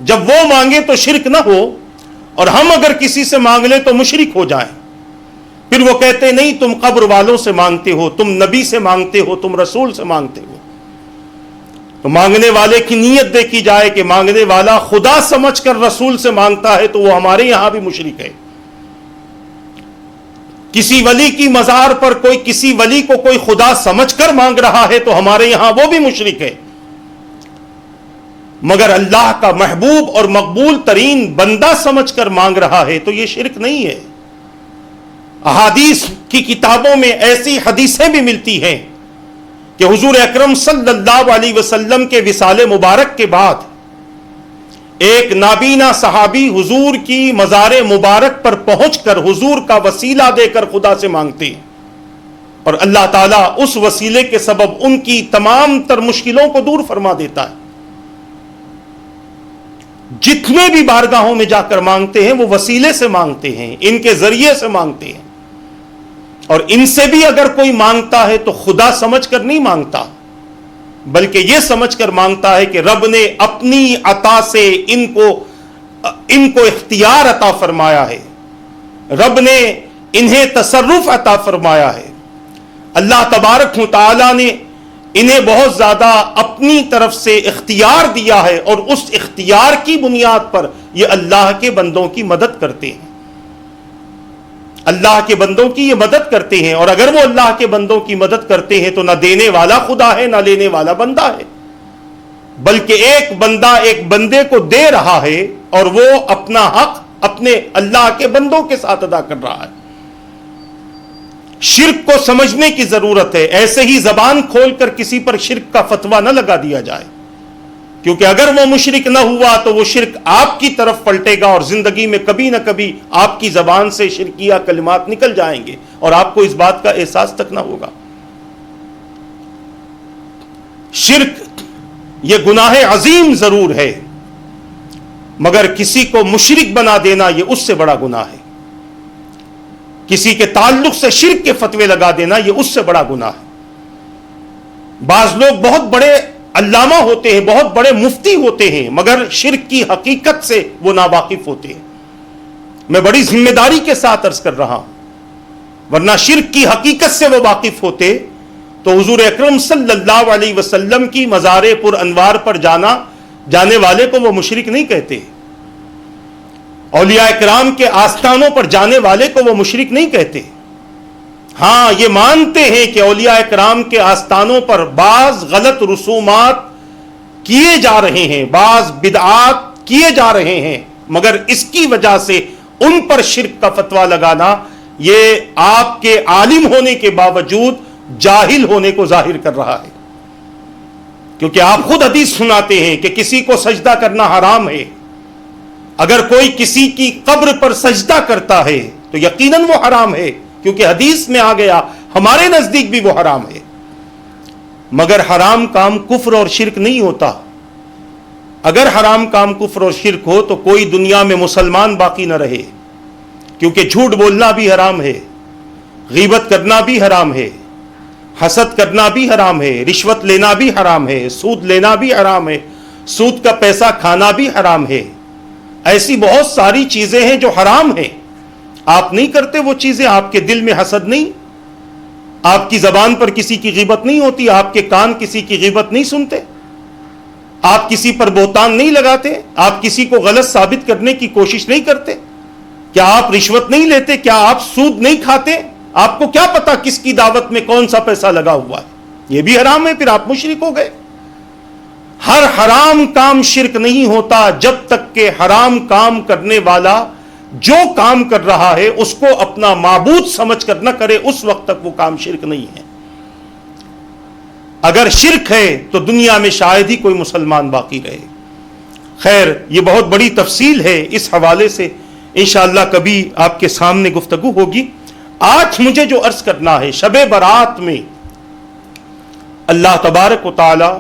جب وہ مانگے تو شرک نہ ہو، اور ہم اگر کسی سے مانگ لیں تو مشرک ہو جائیں۔ پھر وہ کہتے ہیں نہیں تم قبر والوں سے مانگتے ہو، تم نبی سے مانگتے ہو، تم رسول سے مانگتے ہو۔ تو مانگنے والے کی نیت دیکھی جائے کہ مانگنے والا خدا سمجھ کر رسول سے مانگتا ہے تو وہ ہمارے یہاں بھی مشرک ہے۔ کسی ولی کی مزار پر کسی ولی کو کوئی خدا سمجھ کر مانگ رہا ہے تو ہمارے یہاں وہ بھی مشرک ہے۔ مگر اللہ کا محبوب اور مقبول ترین بندہ سمجھ کر مانگ رہا ہے تو یہ شرک نہیں ہے۔ احادیث کی کتابوں میں ایسی حدیثیں بھی ملتی ہیں کہ حضور اکرم صلی اللہ علیہ وسلم کے وصال مبارک کے بعد ایک نابینا صحابی حضور کی مزار مبارک پر پہنچ کر حضور کا وسیلہ دے کر خدا سے مانگتے ہیں، اور اللہ تعالیٰ اس وسیلے کے سبب ان کی تمام تر مشکلوں کو دور فرما دیتا ہے۔ جتنے بھی بارگاہوں میں جا کر مانگتے ہیں وہ وسیلے سے مانگتے ہیں، ان کے ذریعے سے مانگتے ہیں، اور ان سے بھی اگر کوئی مانگتا ہے تو خدا سمجھ کر نہیں مانگتا، بلکہ یہ سمجھ کر مانگتا ہے کہ رب نے اپنی عطا سے ان کو اختیار عطا فرمایا ہے، رب نے انہیں تصرف عطا فرمایا ہے، اللہ تبارک و تعالی نے انہیں بہت زیادہ اپنی طرف سے اختیار دیا ہے، اور اس اختیار کی بنیاد پر یہ اللہ کے بندوں کی مدد کرتے ہیں، اللہ کے بندوں کی یہ مدد کرتے ہیں۔ اور اگر وہ اللہ کے بندوں کی مدد کرتے ہیں تو نہ دینے والا خدا ہے نہ لینے والا بندہ ہے، بلکہ ایک بندہ ایک بندے کو دے رہا ہے اور وہ اپنا حق اپنے اللہ کے بندوں کے ساتھ ادا کر رہا ہے۔ شرک کو سمجھنے کی ضرورت ہے، ایسے ہی زبان کھول کر کسی پر شرک کا فتویٰ نہ لگا دیا جائے، کیونکہ اگر وہ مشرک نہ ہوا تو وہ شرک آپ کی طرف پلٹے گا، اور زندگی میں کبھی نہ کبھی آپ کی زبان سے شرکیہ کلمات نکل جائیں گے اور آپ کو اس بات کا احساس تک نہ ہوگا۔ شرک یہ گناہ عظیم ضرور ہے، مگر کسی کو مشرک بنا دینا یہ اس سے بڑا گناہ ہے، کسی کے تعلق سے شرک کے فتوے لگا دینا یہ اس سے بڑا گناہ ہے۔ بعض لوگ بہت بڑے علامہ ہوتے ہیں، بہت بڑے مفتی ہوتے ہیں، مگر شرک کی حقیقت سے وہ ناواقف ہوتے ہیں۔ میں بڑی ذمہ داری کے ساتھ عرض کر رہا ہوں، ورنہ شرک کی حقیقت سے وہ واقف ہوتے تو حضور اکرم صلی اللہ علیہ وسلم کی مزار پر انوار پر جانے والے کو وہ مشرک نہیں کہتے، اولیاء کرام کے آستانوں پر جانے والے کو وہ مشرک نہیں کہتے۔ ہاں یہ مانتے ہیں کہ اولیاء کرام کے آستانوں پر بعض غلط رسومات کیے جا رہے ہیں، بعض بدعات کیے جا رہے ہیں، مگر اس کی وجہ سے ان پر شرک کا فتویٰ لگانا یہ آپ کے عالم ہونے کے باوجود جاہل ہونے کو ظاہر کر رہا ہے، کیونکہ آپ خود حدیث سناتے ہیں کہ کسی کو سجدہ کرنا حرام ہے۔ اگر کوئی کسی کی قبر پر سجدہ کرتا ہے تو یقیناً وہ حرام ہے، کیونکہ حدیث میں آ گیا ہمارے نزدیک بھی وہ حرام ہے۔ مگر حرام کام کفر اور شرک نہیں ہوتا۔ اگر حرام کام کفر اور شرک ہو تو کوئی دنیا میں مسلمان باقی نہ رہے، کیونکہ جھوٹ بولنا بھی حرام ہے، غیبت کرنا بھی حرام ہے، حسد کرنا بھی حرام ہے، رشوت لینا بھی حرام ہے، سود لینا بھی حرام ہے، سود کا پیسہ کھانا بھی حرام ہے۔ ایسی بہت ساری چیزیں ہیں جو حرام ہیں، آپ نہیں کرتے وہ چیزیں، آپ کے دل میں حسد نہیں، آپ کی زبان پر کسی کی غیبت نہیں ہوتی، آپ کے کان کسی کی غیبت نہیں سنتے، آپ کسی پر بہتان نہیں لگاتے، آپ کسی کو غلط ثابت کرنے کی کوشش نہیں کرتے، کیا آپ رشوت نہیں لیتے، کیا آپ سود نہیں کھاتے، آپ کو کیا پتا کس کی دعوت میں کون سا پیسہ لگا ہوا ہے، یہ بھی حرام ہے، پھر آپ مشرک ہو گئے۔ ہر حرام کام شرک نہیں ہوتا جب تک کہ حرام کام کرنے والا جو کام کر رہا ہے اس کو اپنا معبود سمجھ کر نہ کرے، اس وقت تک وہ کام شرک نہیں ہے۔ اگر شرک ہے تو دنیا میں شاید ہی کوئی مسلمان باقی رہے۔ خیر، یہ بہت بڑی تفصیل ہے، اس حوالے سے انشاءاللہ کبھی آپ کے سامنے گفتگو ہوگی۔ آج مجھے جو عرض کرنا ہے، شب برات میں اللہ تبارک و تعالی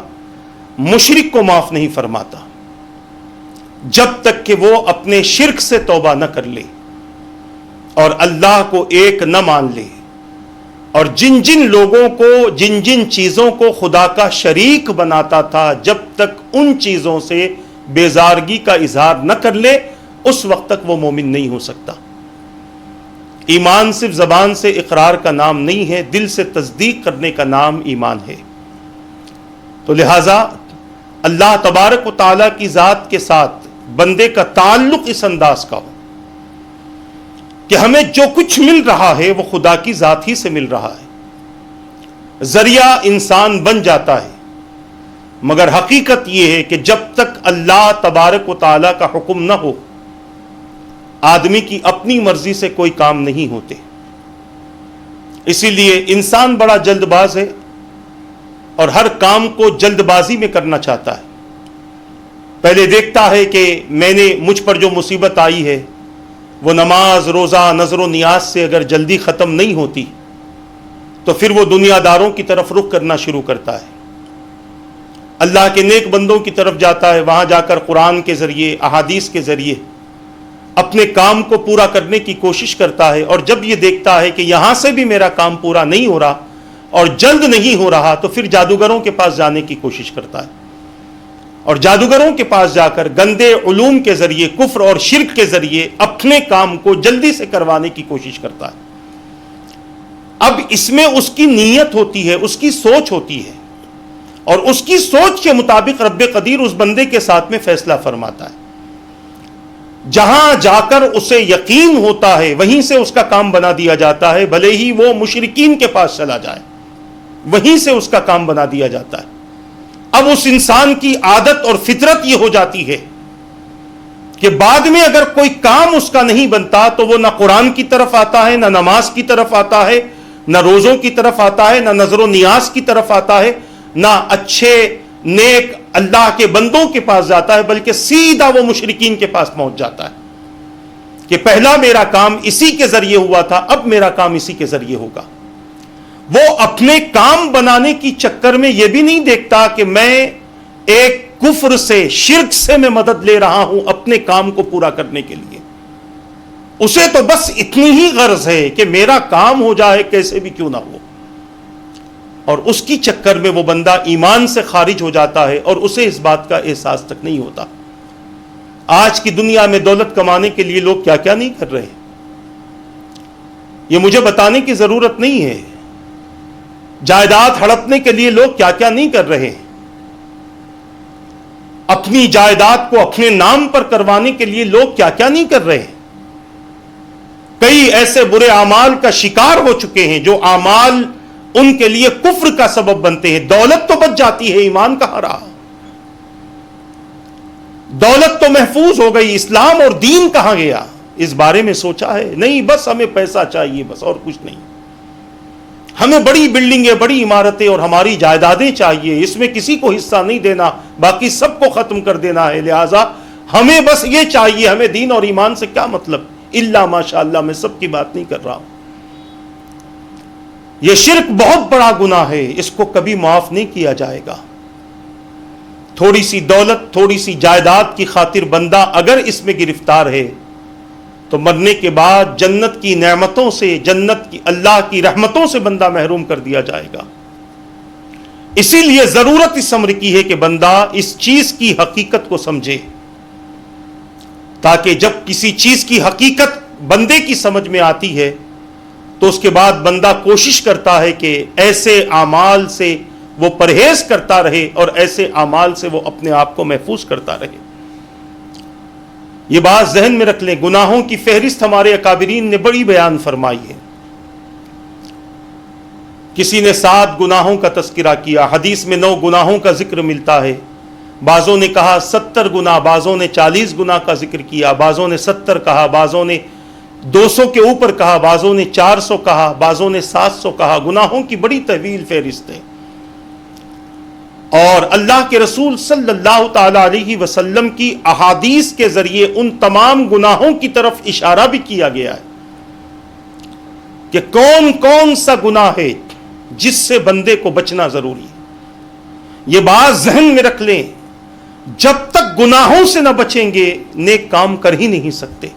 مشرک کو معاف نہیں فرماتا جب تک کہ وہ اپنے شرک سے توبہ نہ کر لے اور اللہ کو ایک نہ مان لے، اور جن جن لوگوں کو، جن جن چیزوں کو خدا کا شریک بناتا تھا، جب تک ان چیزوں سے بیزارگی کا اظہار نہ کر لے، اس وقت تک وہ مومن نہیں ہو سکتا۔ ایمان صرف زبان سے اقرار کا نام نہیں ہے، دل سے تصدیق کرنے کا نام ایمان ہے۔ تو لہٰذا اللہ تبارک و تعالیٰ کی ذات کے ساتھ بندے کا تعلق اس انداز کا ہو کہ ہمیں جو کچھ مل رہا ہے وہ خدا کی ذات ہی سے مل رہا ہے۔ ذریعہ انسان بن جاتا ہے، مگر حقیقت یہ ہے کہ جب تک اللہ تبارک و تعالیٰ کا حکم نہ ہو، آدمی کی اپنی مرضی سے کوئی کام نہیں ہوتے۔ اسی لیے انسان بڑا جلد باز ہے اور ہر کام کو جلد بازی میں کرنا چاہتا ہے۔ پہلے دیکھتا ہے کہ مجھ پر جو مصیبت آئی ہے وہ نماز، روزہ، نذر و نیاز سے اگر جلدی ختم نہیں ہوتی تو پھر وہ دنیا داروں کی طرف رخ کرنا شروع کرتا ہے، اللہ کے نیک بندوں کی طرف جاتا ہے، وہاں جا کر قرآن کے ذریعے، احادیث کے ذریعے اپنے کام کو پورا کرنے کی کوشش کرتا ہے، اور جب یہ دیکھتا ہے کہ یہاں سے بھی میرا کام پورا نہیں ہو رہا اور جلد نہیں ہو رہا، تو پھر جادوگروں کے پاس جانے کی کوشش کرتا ہے، اور جادوگروں کے پاس جا کر گندے علوم کے ذریعے، کفر اور شرک کے ذریعے اپنے کام کو جلدی سے کروانے کی کوشش کرتا ہے۔ اب اس میں اس کی نیت ہوتی ہے، اس کی سوچ ہوتی ہے، اور اس کی سوچ کے مطابق رب قدیر اس بندے کے ساتھ میں فیصلہ فرماتا ہے۔ جہاں جا کر اسے یقین ہوتا ہے وہیں سے اس کا کام بنا دیا جاتا ہے، بھلے ہی وہ مشرکین کے پاس چلا جائے، وہیں سے اس کا کام بنا دیا جاتا ہے۔ اب اس انسان کی عادت اور فطرت یہ ہو جاتی ہے کہ بعد میں اگر کوئی کام اس کا نہیں بنتا تو وہ نہ قرآن کی طرف آتا ہے، نہ نماز کی طرف آتا ہے، نہ روزوں کی طرف آتا ہے، نہ نذر و نیاز کی طرف آتا ہے، نہ اچھے نیک اللہ کے بندوں کے پاس جاتا ہے، بلکہ سیدھا وہ مشرکین کے پاس پہنچ جاتا ہے کہ پہلا میرا کام اسی کے ذریعے ہوا تھا، اب میرا کام اسی کے ذریعے ہوگا۔ وہ اپنے کام بنانے کی چکر میں یہ بھی نہیں دیکھتا کہ میں ایک کفر سے، شرک سے میں مدد لے رہا ہوں اپنے کام کو پورا کرنے کے لیے۔ اسے تو بس اتنی ہی غرض ہے کہ میرا کام ہو جائے کیسے بھی کیوں نہ ہو، اور اس کی چکر میں وہ بندہ ایمان سے خارج ہو جاتا ہے اور اسے اس بات کا احساس تک نہیں ہوتا۔ آج کی دنیا میں دولت کمانے کے لیے لوگ کیا کیا نہیں کر رہے، یہ مجھے بتانے کی ضرورت نہیں ہے۔ جائیداد ہڑپنے کے لیے لوگ کیا کیا نہیں کر رہے، اپنی جائیداد کو اپنے نام پر کروانے کے لیے لوگ کیا کیا نہیں کر رہے۔ کئی ایسے برے اعمال کا شکار ہو چکے ہیں جو اعمال ان کے لیے کفر کا سبب بنتے ہیں۔ دولت تو بچ جاتی ہے، ایمان کہاں رہا؟ دولت تو محفوظ ہو گئی، اسلام اور دین کہاں گیا؟ اس بارے میں سوچا ہے؟ نہیں، بس ہمیں پیسہ چاہیے، بس اور کچھ نہیں۔ ہمیں بڑی بلڈنگیں، بڑی عمارتیں اور ہماری جائیدادیں چاہیے، اس میں کسی کو حصہ نہیں دینا، باقی سب کو ختم کر دینا ہے، لہٰذا ہمیں بس یہ چاہیے، ہمیں دین اور ایمان سے کیا مطلب؟ الا ماشاءاللہ، میں سب کی بات نہیں کر رہا ہوں۔ یہ شرک بہت بڑا گناہ ہے، اس کو کبھی معاف نہیں کیا جائے گا۔ تھوڑی سی دولت، تھوڑی سی جائیداد کی خاطر بندہ اگر اس میں گرفتار ہے تو مرنے کے بعد جنت کی نعمتوں سے، جنت کی اللہ کی رحمتوں سے بندہ محروم کر دیا جائے گا۔ اسی لیے ضرورت اس امر کی ہے کہ بندہ اس چیز کی حقیقت کو سمجھے، تاکہ جب کسی چیز کی حقیقت بندے کی سمجھ میں آتی ہے تو اس کے بعد بندہ کوشش کرتا ہے کہ ایسے اعمال سے وہ پرہیز کرتا رہے اور ایسے اعمال سے وہ اپنے آپ کو محفوظ کرتا رہے۔ یہ بات ذہن میں رکھ لیں، گناہوں کی فہرست ہمارے اکابرین نے بڑی بیان فرمائی ہے۔ کسی نے 7 گناہوں کا تذکرہ کیا، حدیث میں 9 گناہوں کا ذکر ملتا ہے، بعضوں نے کہا 70 گنا، بعضوں نے 40 گنا کا ذکر کیا، بعضوں نے 70 کہا، بعضوں نے 200 کے اوپر کہا، بعضوں نے 400 کہا، بعضوں نے 700 کہا۔ گناہوں کی بڑی طویل فہرست ہے، اور اللہ کے رسول صلی اللہ تعالی علیہ وسلم کی احادیث کے ذریعے ان تمام گناہوں کی طرف اشارہ بھی کیا گیا ہے کہ کون کون سا گناہ ہے جس سے بندے کو بچنا ضروری ہے۔ یہ بات ذہن میں رکھ لیں، جب تک گناہوں سے نہ بچیں گے نیک کام کر ہی نہیں سکتے،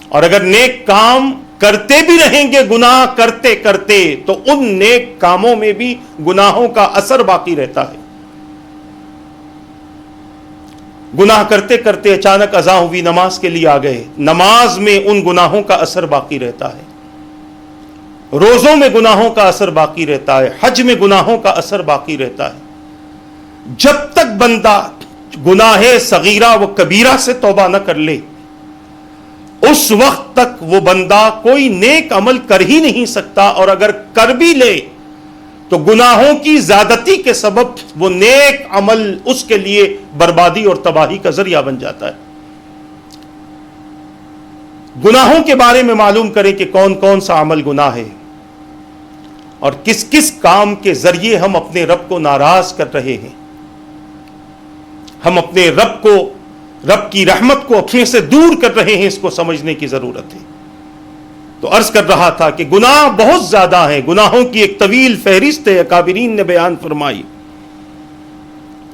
اور اگر نیک کام کرتے بھی رہیں گے گناہ کرتے کرتے تو ان نیک کاموں میں بھی گناہوں کا اثر باقی رہتا ہے۔ گناہ کرتے کرتے اچانک اذان ہوئی، نماز کے لیے آ گئے، نماز میں ان گناہوں کا اثر باقی رہتا ہے، روزوں میں گناہوں کا اثر باقی رہتا ہے، حج میں گناہوں کا اثر باقی رہتا ہے۔ جب تک بندہ گناہ صغیرہ و کبیرہ سے توبہ نہ کر لے، اس وقت تک وہ بندہ کوئی نیک عمل کر ہی نہیں سکتا، اور اگر کر بھی لے تو گناہوں کی زیادتی کے سبب وہ نیک عمل اس کے لیے بربادی اور تباہی کا ذریعہ بن جاتا ہے۔ گناہوں کے بارے میں معلوم کریں کہ کون کون سا عمل گناہ ہے، اور کس کس کام کے ذریعے ہم اپنے رب کو ناراض کر رہے ہیں، ہم اپنے رب کی رحمت کو اپنے سے دور کر رہے ہیں، اس کو سمجھنے کی ضرورت ہے۔ تو عرض کر رہا تھا کہ گناہ بہت زیادہ ہیں، گناہوں کی ایک طویل فہرست ہے، اکابرین نے بیان فرمائی،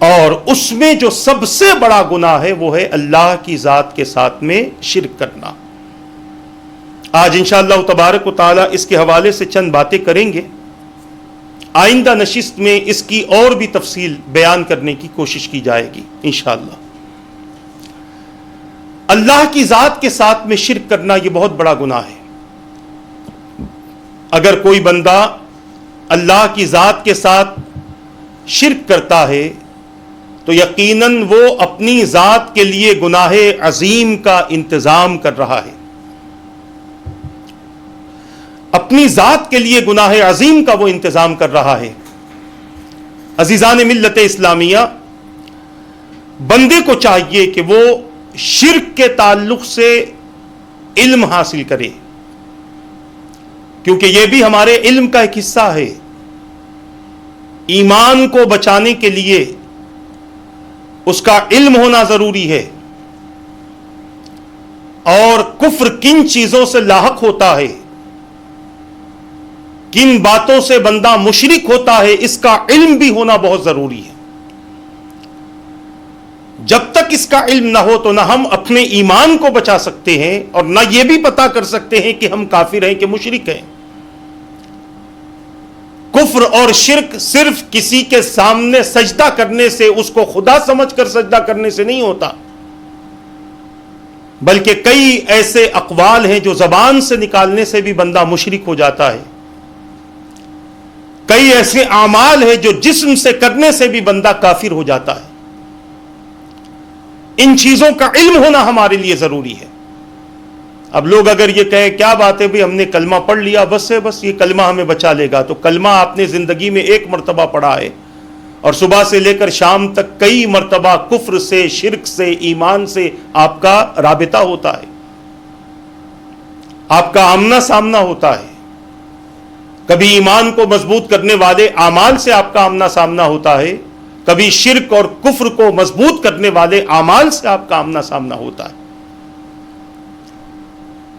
اور اس میں جو سب سے بڑا گناہ ہے وہ ہے اللہ کی ذات کے ساتھ میں شرک کرنا۔ آج انشاءاللہ تبارک و تعالی اس کے حوالے سے چند باتیں کریں گے، آئندہ نشست میں اس کی اور بھی تفصیل بیان کرنے کی کوشش کی جائے گی انشاءاللہ۔ اللہ کی ذات کے ساتھ میں شرک کرنا یہ بہت بڑا گناہ ہے۔ اگر کوئی بندہ اللہ کی ذات کے ساتھ شرک کرتا ہے تو یقیناً وہ اپنی ذات کے لیے گناہ عظیم کا انتظام کر رہا ہے، اپنی ذات کے لیے گناہ عظیم کا وہ انتظام کر رہا ہے۔ عزیزان ملت اسلامیہ، بندے کو چاہیے کہ وہ شرک کے تعلق سے علم حاصل کرے، کیونکہ یہ بھی ہمارے علم کا ایک حصہ ہے۔ ایمان کو بچانے کے لیے اس کا علم ہونا ضروری ہے، اور کفر کن چیزوں سے لاحق ہوتا ہے، کن باتوں سے بندہ مشرک ہوتا ہے، اس کا علم بھی ہونا بہت ضروری ہے۔ جب تک اس کا علم نہ ہو تو نہ ہم اپنے ایمان کو بچا سکتے ہیں، اور نہ یہ بھی پتا کر سکتے ہیں کہ ہم کافر ہیں کہ مشرک ہیں۔ کفر اور شرک صرف کسی کے سامنے سجدہ کرنے سے، اس کو خدا سمجھ کر سجدہ کرنے سے نہیں ہوتا، بلکہ کئی ایسے اقوال ہیں جو زبان سے نکالنے سے بھی بندہ مشرک ہو جاتا ہے، کئی ایسے اعمال ہیں جو جسم سے کرنے سے بھی بندہ کافر ہو جاتا ہے۔ ان چیزوں کا علم ہونا ہمارے لیے ضروری ہے۔ اب لوگ اگر یہ کہیں کیا بات ہے بھی ہم نے کلمہ پڑھ لیا بس یہ کلمہ ہمیں بچا لے گا، تو کلمہ آپ نے زندگی میں ایک مرتبہ پڑھا ہے، اور صبح سے لے کر شام تک کئی مرتبہ کفر سے، شرک سے، ایمان سے آپ کا رابطہ ہوتا ہے، آپ کا آمنا سامنا ہوتا ہے۔ کبھی ایمان کو مضبوط کرنے والے اعمال سے آپ کا آمنا سامنا ہوتا ہے، کبھی شرک اور کفر کو مضبوط کرنے والے اعمال سے آپ کا آمنا سامنا ہوتا ہے۔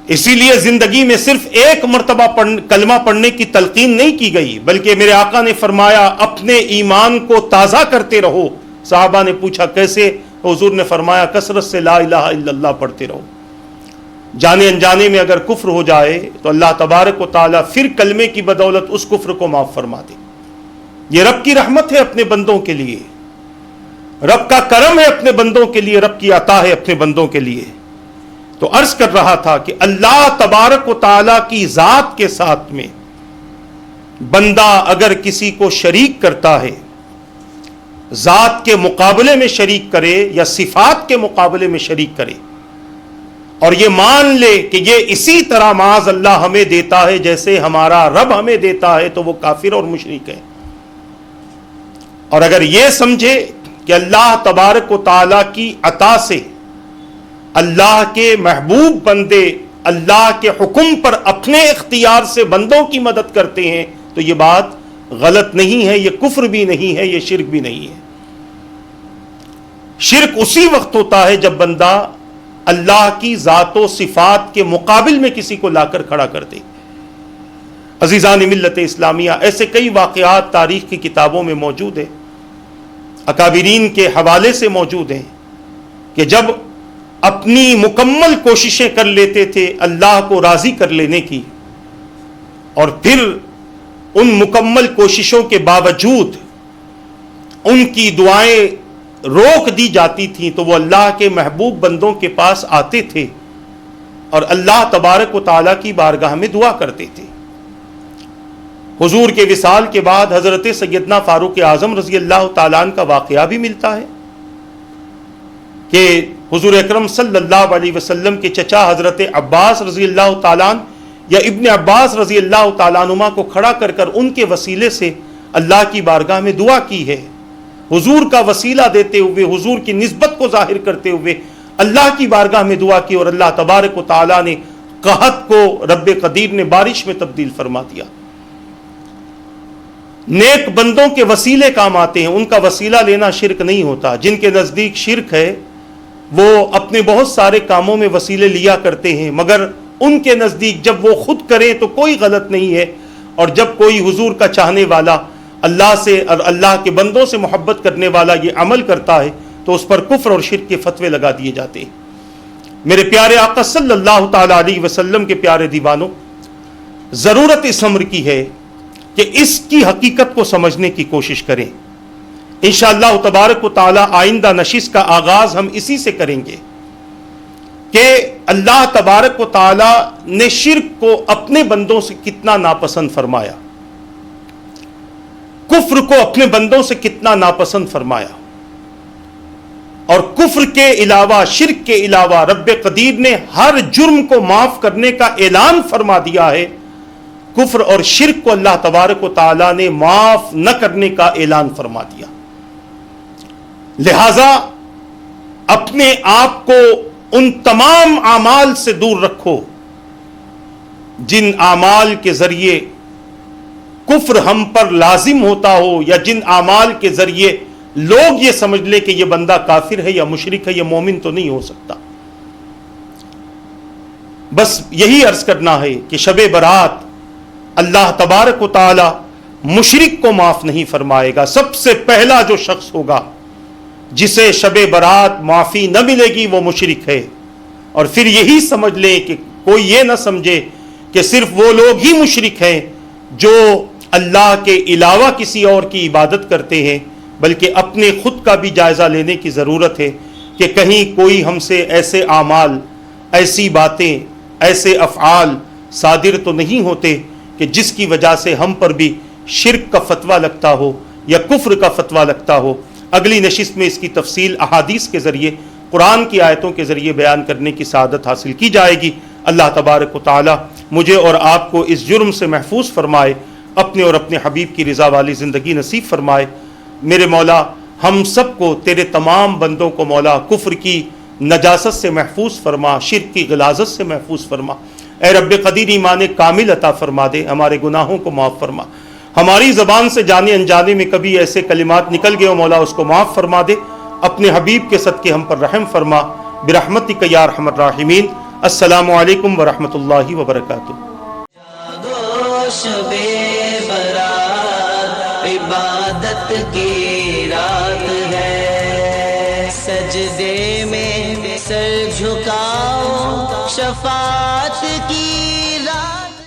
اسی لیے زندگی میں صرف ایک مرتبہ کلمہ پڑھنے کی تلقین نہیں کی گئی، بلکہ میرے آقا نے فرمایا اپنے ایمان کو تازہ کرتے رہو۔ صحابہ نے پوچھا کیسے؟ حضور نے فرمایا کثرت سے لا الہ الا اللہ پڑھتے رہو۔ جانے انجانے میں اگر کفر ہو جائے تو اللہ تبارک و تعالیٰ پھر کلمے کی بدولت اس کفر کو معاف فرما دے۔ یہ رب کی رحمت ہے اپنے بندوں کے لیے، رب کا کرم ہے اپنے بندوں کے لیے، رب کی عطا ہے اپنے بندوں کے لیے۔ تو عرض کر رہا تھا کہ اللہ تبارک و تعالیٰ کی ذات کے ساتھ میں بندہ اگر کسی کو شریک کرتا ہے، ذات کے مقابلے میں شریک کرے یا صفات کے مقابلے میں شریک کرے، اور یہ مان لے کہ یہ اسی طرح معاذ اللہ ہمیں دیتا ہے جیسے ہمارا رب ہمیں دیتا ہے، تو وہ کافر اور مشرک ہے۔ اور اگر یہ سمجھے کہ اللہ تبارک و تعالیٰ کی عطا سے اللہ کے محبوب بندے اللہ کے حکم پر اپنے اختیار سے بندوں کی مدد کرتے ہیں تو یہ بات غلط نہیں ہے، یہ کفر بھی نہیں ہے، یہ شرک بھی نہیں ہے۔ شرک اسی وقت ہوتا ہے جب بندہ اللہ کی ذات و صفات کے مقابل میں کسی کو لا کر کھڑا کر دے۔ عزیزان ملت اسلامیہ، ایسے کئی واقعات تاریخ کی کتابوں میں موجود ہیں، اکابرین کے حوالے سے موجود ہیں کہ جب اپنی مکمل کوششیں کر لیتے تھے اللہ کو راضی کر لینے کی، اور پھر ان مکمل کوششوں کے باوجود ان کی دعائیں روک دی جاتی تھیں تو وہ اللہ کے محبوب بندوں کے پاس آتے تھے اور اللہ تبارک و تعالیٰ کی بارگاہ میں دعا کرتے تھے۔ حضور کے وصال کے بعد حضرت سیدنا فاروق اعظم رضی اللہ تعالیٰ عنہ کا واقعہ بھی ملتا ہے کہ حضور اکرم صلی اللہ علیہ وسلم کے چچا حضرت عباس رضی اللہ تعالیٰ عنہ یا ابن عباس رضی اللہ تعالیٰ عنہما کو کھڑا کر کر ان کے وسیلے سے اللہ کی بارگاہ میں دعا کی ہے، حضور کا وسیلہ دیتے ہوئے، حضور کی نسبت کو ظاہر کرتے ہوئے اللہ کی بارگاہ میں دعا کی، اور اللہ تبارک و تعالیٰ نے قحط کو رب قدیر نے بارش میں تبدیل فرما دیا۔ نیک بندوں کے وسیلے کام آتے ہیں، ان کا وسیلہ لینا شرک نہیں ہوتا۔ جن کے نزدیک شرک ہے وہ اپنے بہت سارے کاموں میں وسیلے لیا کرتے ہیں، مگر ان کے نزدیک جب وہ خود کریں تو کوئی غلط نہیں ہے، اور جب کوئی حضور کا چاہنے والا اللہ سے اور اللہ کے بندوں سے محبت کرنے والا یہ عمل کرتا ہے تو اس پر کفر اور شرک کے فتوے لگا دیے جاتے ہیں۔ میرے پیارے آقا صلی اللہ تعالی علیہ وسلم کے پیارے دیوانوں، ضرورت اس امر کی ہے کہ اس کی حقیقت کو سمجھنے کی کوشش کریں۔ انشاءاللہ تبارک و تعالی آئندہ نشست کا آغاز ہم اسی سے کریں گے کہ اللہ تبارک و تعالی نے شرک کو اپنے بندوں سے کتنا ناپسند فرمایا، کفر کو اپنے بندوں سے کتنا ناپسند فرمایا، اور کفر کے علاوہ، شرک کے علاوہ رب قدیر نے ہر جرم کو معاف کرنے کا اعلان فرما دیا ہے۔ کفر اور شرک کو اللہ تبارک و تعالی نے معاف نہ کرنے کا اعلان فرما دیا۔ لہذا اپنے آپ کو ان تمام اعمال سے دور رکھو جن اعمال کے ذریعے کفر ہم پر لازم ہوتا ہو، یا جن اعمال کے ذریعے لوگ یہ سمجھ لے کہ یہ بندہ کافر ہے یا مشرک ہے، یہ مومن تو نہیں ہو سکتا۔ بس یہی عرض کرنا ہے کہ شب برات اللہ تبارک و تعالی مشرک کو معاف نہیں فرمائے گا۔ سب سے پہلا جو شخص ہوگا جسے شب برات معافی نہ ملے گی وہ مشرک ہے۔ اور پھر یہی سمجھ لیں کہ کوئی یہ نہ سمجھے کہ صرف وہ لوگ ہی مشرک ہیں جو اللہ کے علاوہ کسی اور کی عبادت کرتے ہیں، بلکہ اپنے خود کا بھی جائزہ لینے کی ضرورت ہے کہ کہیں کوئی ہم سے ایسے اعمال، ایسی باتیں، ایسے افعال صادر تو نہیں ہوتے کہ جس کی وجہ سے ہم پر بھی شرک کا فتویٰ لگتا ہو یا کفر کا فتویٰ لگتا ہو۔ اگلی نشست میں اس کی تفصیل احادیث کے ذریعے، قرآن کی آیتوں کے ذریعے بیان کرنے کی سعادت حاصل کی جائے گی۔ اللہ تبارک و تعالی مجھے اور آپ کو اس جرم سے محفوظ فرمائے، اپنے اور اپنے حبیب کی رضا والی زندگی نصیب فرمائے۔ میرے مولا ہم سب کو، تیرے تمام بندوں کو مولا کفر کی نجاست سے محفوظ فرما، شرک کی غلاظت سے محفوظ فرما۔ اے رب قدیر ایمان کامل عطا فرما دے، ہمارے گناہوں کو معاف فرما۔ ہماری زبان سے جانے انجانے میں کبھی ایسے کلمات نکل گئے ہو مولا اس کو معاف فرما دے، اپنے حبیب کے صدقے ہم پر رحم فرما، برحمتک یا ارحم الراحمین۔ السلام علیکم ورحمۃ اللہ وبرکاتہ۔ شب برات عبادت کی رات ہے، سجدے میں سر جھکاؤ شفاعت کی